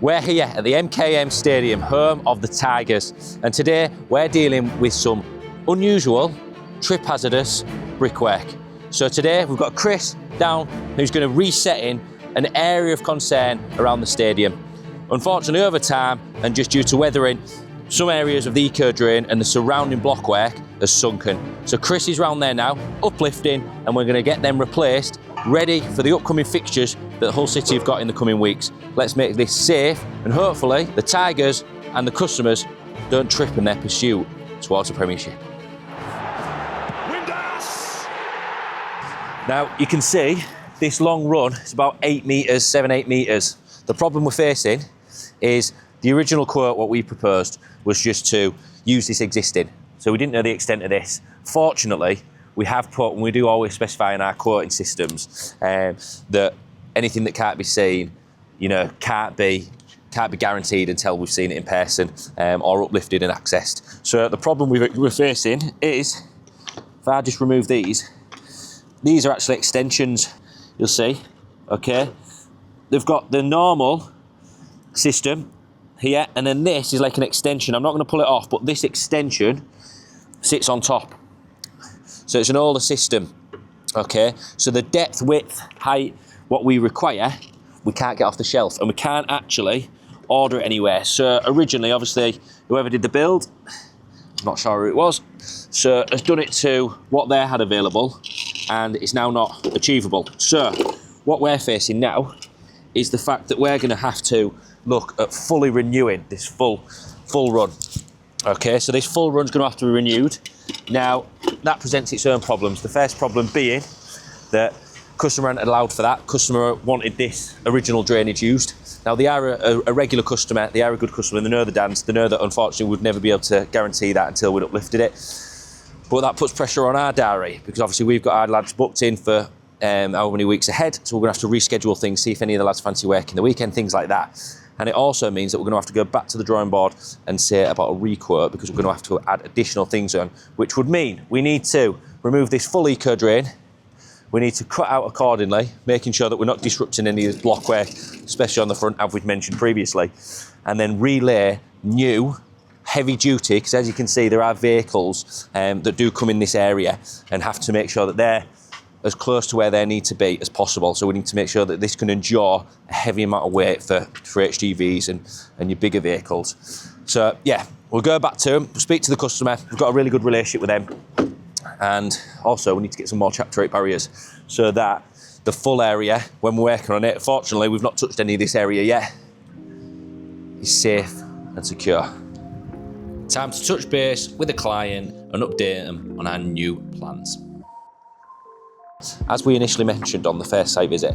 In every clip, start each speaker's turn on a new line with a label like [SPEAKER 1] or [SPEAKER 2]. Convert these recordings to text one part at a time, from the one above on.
[SPEAKER 1] We're here at the MKM Stadium, home of the Tigers, and today we're dealing with some unusual, trip hazardous brickwork. So today we've got Chris down who's going to reset in an area of concern around the stadium. Unfortunately, over time and just due to weathering, some areas of the eco drain and the surrounding blockwork has sunken. So Chris is round there now, uplifting, and we're going to get them replaced, ready for the upcoming fixtures that Hull City have got in the coming weeks. Let's make this safe, and hopefully the Tigers and the customers don't trip in their pursuit towards the Premiership. Now you can see this long run is about 8 metres, 7-8 metres. The problem we're facing is the original quote, what we proposed, was just to use this existing. So we didn't know the extent of this. Fortunately, we have put, and we do always specify in our quoting systems, that anything that can't be seen, can't be guaranteed until we've seen it in person or uplifted and accessed. So the problem we're facing is, if I just remove these are actually extensions, you'll see, okay? They've got the normal system here, and then this is like an extension. I'm not going to pull it off, but this extension sits on top. So it's an older system, okay? So the depth, width, height, what we require, we can't get off the shelf, and we can't actually order it anywhere. So originally, obviously, whoever did the build, I'm not sure who it was, so has done it to what they had available, and it's now not achievable. So what we're facing now is the fact that we're going to have to look at fully renewing this full run. Okay, so this full run's going to have to be renewed. Now, that presents its own problems. The first problem being that customer hadn't allowed for that. Customer wanted this original drainage used. Now, they are a regular customer, they are a good customer, they know the dance, they know that unfortunately we'd never be able to guarantee that until we'd uplifted it. But that puts pressure on our diary, because obviously we've got our lads booked in for how many weeks ahead, so we're going to have to reschedule things, see if any of the lads fancy working the weekend, things like that. And it also means that we're going to have to go back to the drawing board and say about a requote, because we're going to have to add additional things on, which would mean we need to remove this full eco drain. We need to cut out accordingly, making sure that we're not disrupting any of the blockwork, especially on the front, as we've mentioned previously, and then relay new heavy duty, because as you can see, there are vehicles that do come in this area and have to make sure that they're as close to where they need to be as possible. So we need to make sure that this can endure a heavy amount of weight for HGVs and your bigger vehicles. So yeah, we'll go back to them, we'll speak to the customer. We've got a really good relationship with them. And also we need to get some more chapter 8 barriers so that the full area, when we're working on it, fortunately we've not touched any of this area yet, is safe and secure. Time to touch base with the client and update them on our new plans. As we initially mentioned on the first site visit,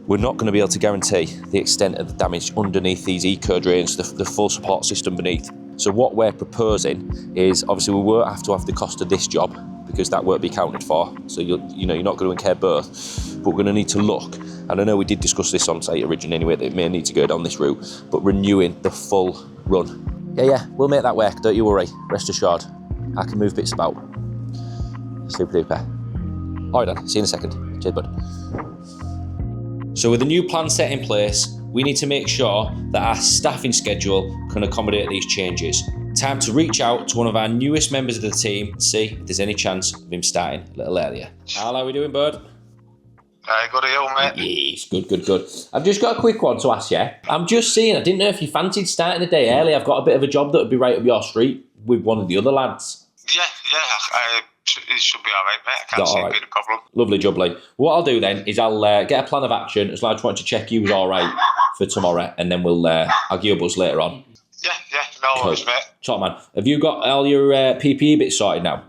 [SPEAKER 1] we're not going to be able to guarantee the extent of the damage underneath these eco drains, the full support system beneath. So what we're proposing is, obviously we won't have to have the cost of this job, because that won't be accounted for. So you're not going to incur both, but we're going to need to look, and I know we did discuss this on site originally anyway, that it may need to go down this route, but renewing the full run. Yeah, we'll make that work, don't you worry, rest assured. I can move bits about. Super duper. All right, Dan, see you in a second. Cheers, bud. So with the new plan set in place, we need to make sure that our staffing schedule can accommodate these changes. Time to reach out to one of our newest members of the team and see if there's any chance of him starting a little earlier. How are we doing, bud?
[SPEAKER 2] Good to you, mate.
[SPEAKER 1] Yes, good. I've just got a quick one to ask you. I'm just seeing, I didn't know if you fancied starting a day early. I've got a bit of a job that would be right up your street with one of the other lads.
[SPEAKER 2] Yeah, it should be all right, mate. I can't see it being a problem.
[SPEAKER 1] Lovely jubbly. What I'll do then is I'll get a plan of action, as I just wanted to check you was all right for tomorrow, and then I'll give you a buzz later on.
[SPEAKER 2] Yeah, no worries, mate.
[SPEAKER 1] Top man. Have you got all your PPE bits sorted now?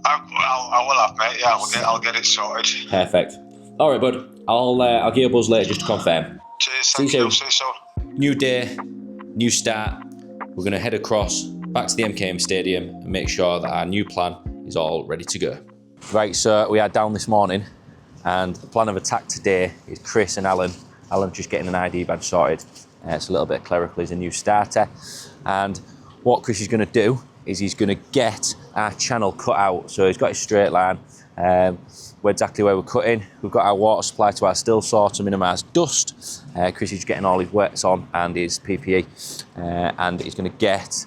[SPEAKER 2] I will have, mate. Yeah, I'll get it sorted.
[SPEAKER 1] Perfect. All right, bud. I'll give you a buzz later just to confirm.
[SPEAKER 2] Cheers.
[SPEAKER 1] See you soon.
[SPEAKER 2] See you soon.
[SPEAKER 1] New day, new start. We're going to head across back to the MKM Stadium and make sure that our new plan is all ready to go. Right, so we are down this morning, and the plan of attack today is Chris and Alan. Alan's just getting an ID badge sorted. It's a little bit clerical, he's a new starter. And what Chris is going to do is he's going to get our channel cut out. So he's got his straight line, We're exactly where we're cutting. We've got our water supply to our still saw to minimise dust. Chris is getting all his wets on and his PPE, and he's going to get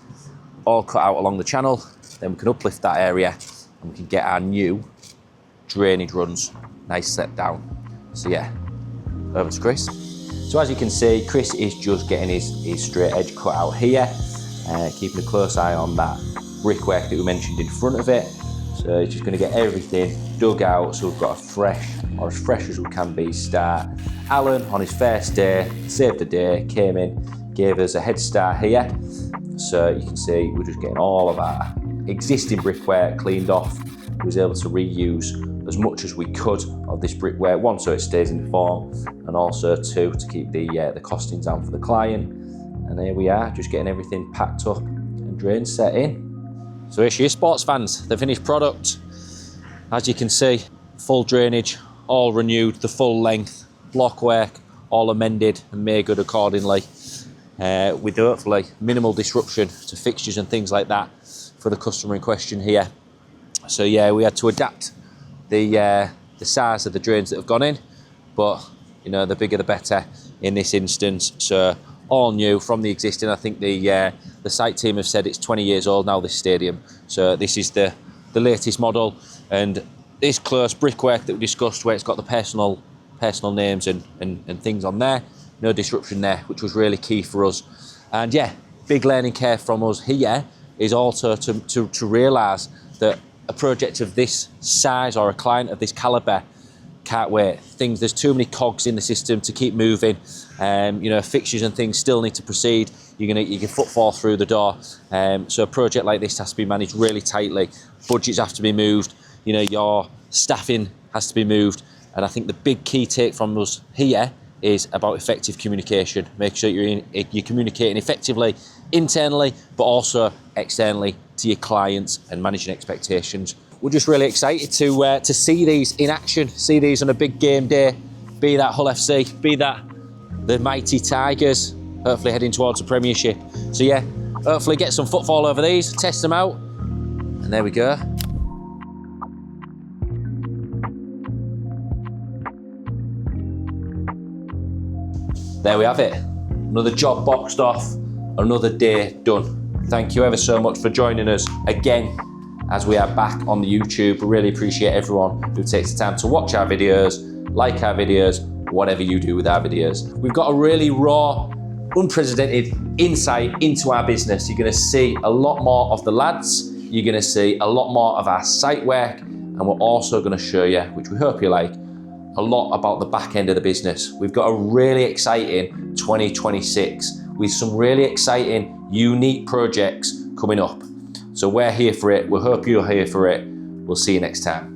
[SPEAKER 1] all cut out along the channel. Then we can uplift that area and we can get our new drainage runs nice set down. So yeah, over to Chris. So as you can see, Chris is just getting his straight edge cut out here, keeping a close eye on that brickwork that we mentioned in front of it. So he's just going to get everything dug out so we've got a fresh, or as fresh as we can be, start. Alan, on his first day, saved the day, came in, gave us a head start here. So you can see we're just getting all of our existing brickwork cleaned off. We was able to reuse as much as we could of this brickwork, one, so it stays in form, and also two, to keep the costings down for the client. And here we are, just getting everything packed up and drain set in. So here she is, sports fans, the finished product. As you can see, full drainage, all renewed, the full length, block work, all amended and made good accordingly, with hopefully minimal disruption to fixtures and things like that for the customer in question here. So yeah, we had to adapt the size of the drains that have gone in, but you know, the bigger the better in this instance. So all new from the existing. I think the site team have said it's 20 years old now, this stadium. So this is the latest model, and this close brickwork that we discussed, where it's got the personal names and things on there, no disruption there, which was really key for us. And yeah, big learning curve from us here is also to realise that a project of this size or a client of this calibre can't wait. There's too many cogs in the system to keep moving. You know, fixtures and things still need to proceed. You can footfall through the door. So a project like this has to be managed really tightly. Budgets have to be moved. You know, your staffing has to be moved. And I think the big key take from us here is about effective communication. Make sure you're communicating effectively internally, but also externally to your clients, and managing expectations. We're just really excited to see these in action, see these on a big game day, be that Hull FC, be that the mighty Tigers, hopefully heading towards the Premiership. So yeah, hopefully get some footfall over these, test them out, and there we go. There we have it. Another job boxed off, another day done. Thank you ever so much for joining us again as we are back on the YouTube. We really appreciate everyone who takes the time to watch our videos, like our videos, whatever you do with our videos. We've got a really raw, unprecedented insight into our business. You're gonna see a lot more of the lads, you're gonna see a lot more of our site work, and we're also gonna show you, which we hope you like, a lot about the back end of the business. We've got a really exciting 2026 with some really exciting, unique projects coming up. So we're here for it. We hope you're here for it. We'll see you next time.